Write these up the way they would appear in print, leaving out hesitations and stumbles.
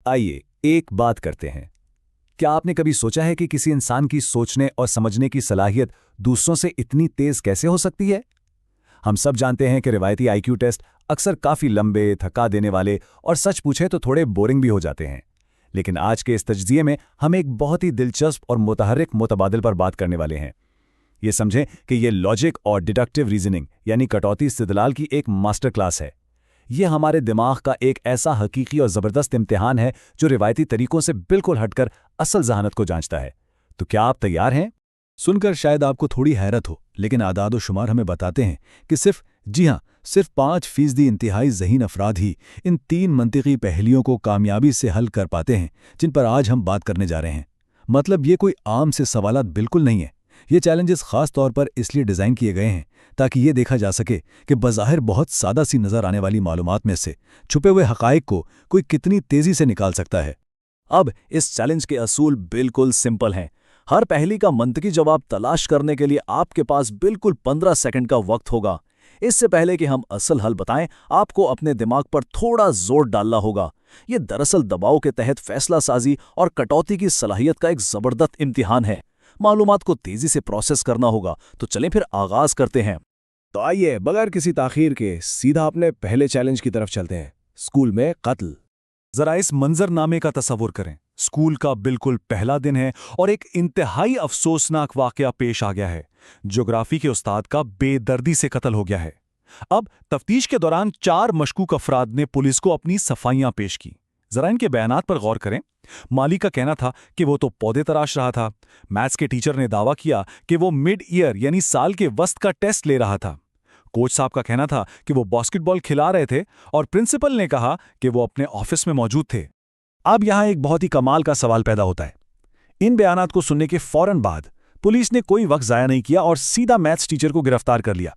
आइए एक बात करते हैं। क्या आपने कभी सोचा है कि किसी इंसान की सोचने और समझने की सलाहियत दूसरों से इतनी तेज कैसे हो सकती है? हम सब जानते हैं कि रिवायती आईक्यू टेस्ट अक्सर काफी लंबे, थका देने वाले और सच पूछे तो थोड़े बोरिंग भी हो जाते हैं। लेकिन आज के इस तजज़िये में हम एक बहुत ही दिलचस्प और मुतहर्रिक मुतबादिल पर बात करने वाले हैं। ये समझें कि ये लॉजिक और डिडक्टिव रीजनिंग यानी कटौती इस्तिदलाल की एक मास्टर क्लास है। ये हमारे दिमाग का एक ऐसा हकीकी और ज़बरदस्त इम्तिहान है जो रिवायती तरीकों से बिल्कुल हटकर असल जहानत को जांचता है। तो क्या आप तैयार हैं? सुनकर शायद आपको थोड़ी हैरत हो, लेकिन आदाद व शुमार हमें बताते हैं कि सिर्फ 5% इंतहाई ज़हीन अफराद ही इन 3 मंतिकी पहेलियों को कामयाबी से हल कर पाते हैं जिन पर आज हम बात करने जा रहे हैं। मतलब ये कोई आम से सवालात बिल्कुल नहीं है। ये चैलेंजेस खास तौर पर इसलिए डिज़ाइन किए गए हैं ताकि ये देखा जा सके कि बज़ाहिर बहुत सादा सी नज़र आने वाली मालूमात में से छुपे हुए हक़ाइक़ को कोई कितनी तेज़ी से निकाल सकता है। अब इस चैलेंज के असूल बिल्कुल सिंपल हैं। हर पहेली का मंतकी जवाब तलाश करने के लिए आपके पास बिल्कुल 15 सेकंड का वक्त होगा। इससे पहले कि हम असल हल बताएं, आपको अपने दिमाग पर थोड़ा जोर डालना होगा। ये दरअसल दबाव के तहत फैसला साजी और कटौती की सलाहियत का एक ज़बरदस्त इम्तिहान है। मालूमात को तेजी से प्रोसेस करना होगा। तो चलें फिर आगाज करते हैं। तो आइए बगैर किसी ताखीर के सीधा अपने पहले चैलेंज की तरफ चलते हैं। स्कूल में कत्ल। जरा इस मंजरनामे का तसव्वुर करें। स्कूल का बिल्कुल पहला दिन है और एक इंतहाई अफसोसनाक वाकया पेश आ गया है। ज्योग्राफी के उस्ताद का बेदर्दी से कत्ल हो गया है। अब तफ्तीश के दौरान 4 मशकूक अफराद ने पुलिस को अपनी सफाइयां पेश की। जरा इनके बयानात पर गौर करें। माली का कहना था कि वो तो पौधे तराश रहा था। मैथ्स के टीचर ने दावा किया कि वो मिड ईयर यानी साल के वस्त का टेस्ट ले रहा था। कोच साहब का कहना था कि वो बास्केटबॉल खिला रहे थे और प्रिंसिपल ने कहा कि वो अपने ऑफिस में मौजूद थे। अब यहां एक बहुत ही कमाल का सवाल पैदा होता है। इन बयानात को सुनने के फौरन बाद पुलिस ने कोई वक्त जाया नहीं किया और सीधा मैथ्स टीचर को गिरफ्तार कर लिया।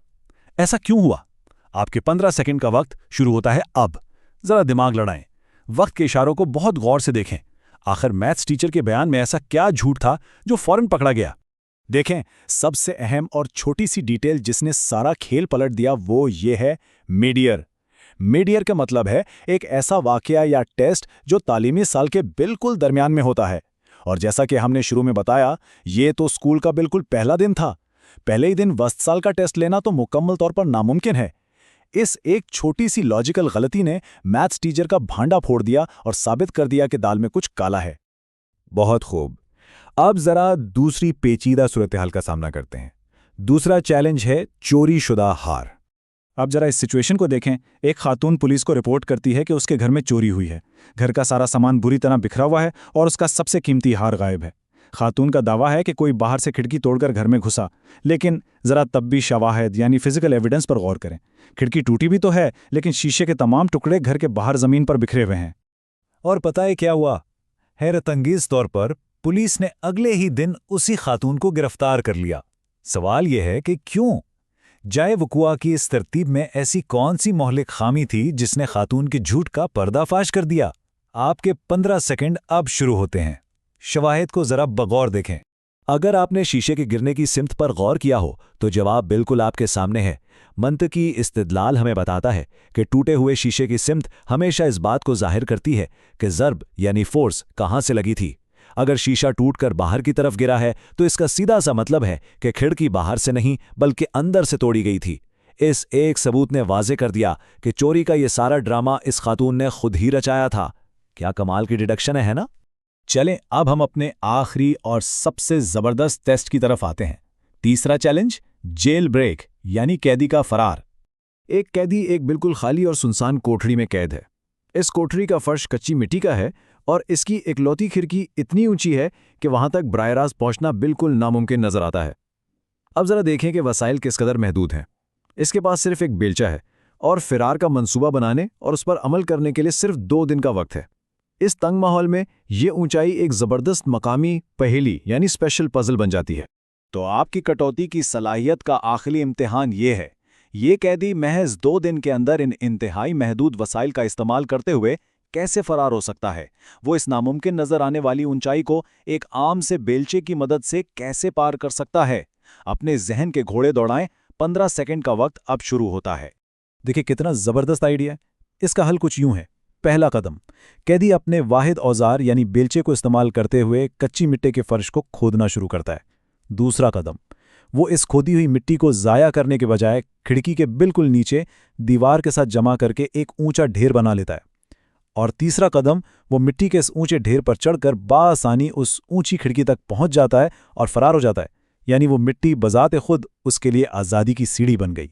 ऐसा क्यों हुआ? आपके 15 सेकंड का वक्त शुरू होता है अब। जरा दिमाग लड़ाएं। वक्त के इशारों को बहुत गौर से देखें। आखिर मैथ्स टीचर के बयान में ऐसा क्या झूठ था जो फौरन पकड़ा गया? देखें, सबसे अहम और छोटी सी डिटेल जिसने सारा खेल पलट दिया वो ये है मिड ईयर। मिड ईयर का मतलब है एक ऐसा वाकया या टेस्ट जो तालीमी साल के बिल्कुल दरमियान में होता है। और जैसा कि हमने शुरू में बताया, ये तो स्कूल का बिल्कुल पहला दिन था। पहले ही दिन वस्त साल का टेस्ट लेना तो मुकम्मल तौर पर नामुमकिन है। इस एक छोटी सी लॉजिकल गलती ने मैथ्स टीचर का भांडा फोड़ दिया और साबित कर दिया कि दाल में कुछ काला है। बहुत खूब। अब जरा दूसरी पेचीदा सूरत-ए-हाल का सामना करते हैं। दूसरा चैलेंज है चोरी शुदा हार। अब जरा इस सिचुएशन को देखें। एक खातून पुलिस को रिपोर्ट करती है कि उसके घर में चोरी हुई है। घर का सारा सामान बुरी तरह बिखरा हुआ है और उसका सबसे कीमती हार गायब है। खातून का दावा है कि कोई बाहर से खिड़की तोड़कर घर में घुसा, लेकिन जरा तब भी शवाहिद यानी फिजिकल एविडेंस पर गौर करें। खिड़की टूटी भी तो है, लेकिन शीशे के तमाम टुकड़े घर के बाहर जमीन पर बिखरे हुए हैं। और पता है क्या हुआ? हैरतअंगेज तौर पर पुलिस ने अगले ही दिन उसी खातून को गिरफ्तार कर लिया। सवाल यह है कि क्यों? जाए वकुआ की इस तरतीब में ऐसी कौन सी मोहलिक खामी थी जिसने खातून के झूठ का पर्दाफाश कर दिया? आपके 15 सेकंड अब शुरू होते हैं। शवाहिद को जरा बगौर देखें। अगर आपने शीशे के गिरने की सिमत पर गौर किया हो तो जवाब बिल्कुल आपके सामने है। मंतकी इस्तिदलाल हमें बताता है कि टूटे हुए शीशे की सिमत हमेशा इस बात को जाहिर करती है कि ज़र्ब यानी फोर्स कहाँ से लगी थी। अगर शीशा टूटकर बाहर की तरफ गिरा है तो इसका सीधा सा मतलब है कि खिड़की बाहर से नहीं बल्कि अंदर से तोड़ी गई थी। इस एक सबूत ने वाज़े कर दिया कि चोरी का ये सारा ड्रामा इस खातून ने खुद ही रचाया था। क्या कमाल की डिडक्शन है ना? चलें अब हम अपने आखिरी और सबसे ज़बरदस्त टेस्ट की तरफ आते हैं। तीसरा चैलेंज जेल ब्रेक यानी कैदी का फरार। एक कैदी एक बिल्कुल खाली और सुनसान कोठरी में कैद है। इस कोठरी का फर्श कच्ची मिट्टी का है और इसकी इकलौती खिड़की इतनी ऊंची है कि वहां तक बराह रास्त पहुंचना बिल्कुल नामुमकिन नजर आता है। अब जरा देखें कि वसाइल किस कदर महदूद हैं। इसके पास सिर्फ एक बेलचा है और फिरार का मंसूबा बनाने और उस पर अमल करने के लिए सिर्फ 2 दिन का वक्त है। इस तंग माहौल में ये ऊंचाई एक ज़बरदस्त मकामी पहेली यानी स्पेशल पजल बन जाती है। तो आपकी कटौती की सलाहियत का आखिरी इम्तिहान ये है। ये कैदी महज 2 दिन के अंदर इन इंतहाई महदूद वसाइल का इस्तेमाल करते हुए कैसे फरार हो सकता है? वो इस नामुमकिन नजर आने वाली ऊंचाई को एक आम से बेलचे की मदद से कैसे पार कर सकता है? अपने जहन के घोड़े दौड़ाएं। 15 सेकंड का वक्त अब शुरू होता है। देखिए कितना जबरदस्त आइडिया है। इसका हल कुछ यूं है। پہلا قدم، قیدی اپنے واحد اوزار یعنی بیلچے کو استعمال کرتے ہوئے کچی مٹی کے فرش کو کھودنا شروع کرتا ہے۔ دوسرا قدم، وہ اس کھودی ہوئی مٹی کو ضائع کرنے کے بجائے کھڑکی کے بالکل نیچے دیوار کے ساتھ جمع کر کے ایک اونچا ڈھیر بنا لیتا ہے۔ اور تیسرا قدم، وہ مٹی کے اس اونچے ڈھیر پر چڑھ کر بآسانی اس اونچی کھڑکی تک پہنچ جاتا ہے اور فرار ہو جاتا ہے، یعنی وہ مٹی بذات خود اس کے لیے آزادی کی سیڑھی بن گئی۔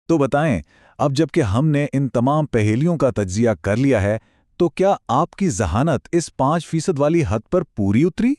تو بتائیں، اب جب کہ ہم نے ان تمام پہیلیوں کا تجزیہ کر لیا ہے تو کیا آپ کی ذہانت اس 5% والی حد پر پوری اتری؟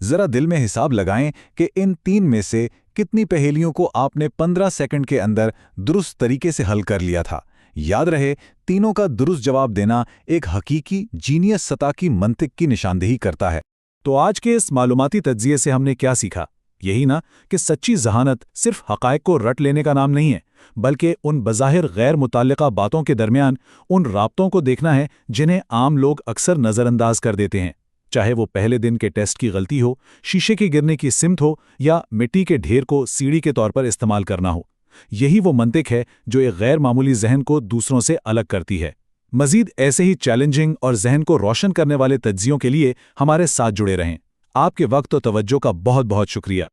ذرا دل میں حساب لگائیں کہ ان 3 میں سے کتنی پہیلیوں کو آپ نے 15 سیکنڈ کے اندر درست طریقے سے حل کر لیا تھا۔ یاد رہے، تینوں کا درست جواب دینا ایک حقیقی جینیس سطح کی منطق کی نشاندہی کرتا ہے۔ تو آج کے اس معلوماتی تجزیے سے ہم نے کیا سیکھا؟ یہی نا کہ سچی ذہانت صرف حقائق کو رٹ لینے کا نام نہیں ہے، بلکہ ان بظاہر غیر متعلقہ باتوں کے درمیان ان رابطوں کو دیکھنا ہے جنہیں عام لوگ اکثر نظر انداز کر دیتے ہیں، چاہے وہ پہلے دن کے ٹیسٹ کی غلطی ہو، شیشے کے گرنے کی سمت ہو یا مٹی کے ڈھیر کو سیڑھی کے طور پر استعمال کرنا ہو۔ یہی وہ منطق ہے جو ایک غیر معمولی ذہن کو دوسروں سے الگ کرتی ہے۔ مزید ایسے ہی چیلنجنگ اور ذہن کو روشن کرنے والے تجزیوں کے لیے ہمارے ساتھ جڑے رہیں۔ آپ کے وقت و توجہ کا بہت بہت شکریہ۔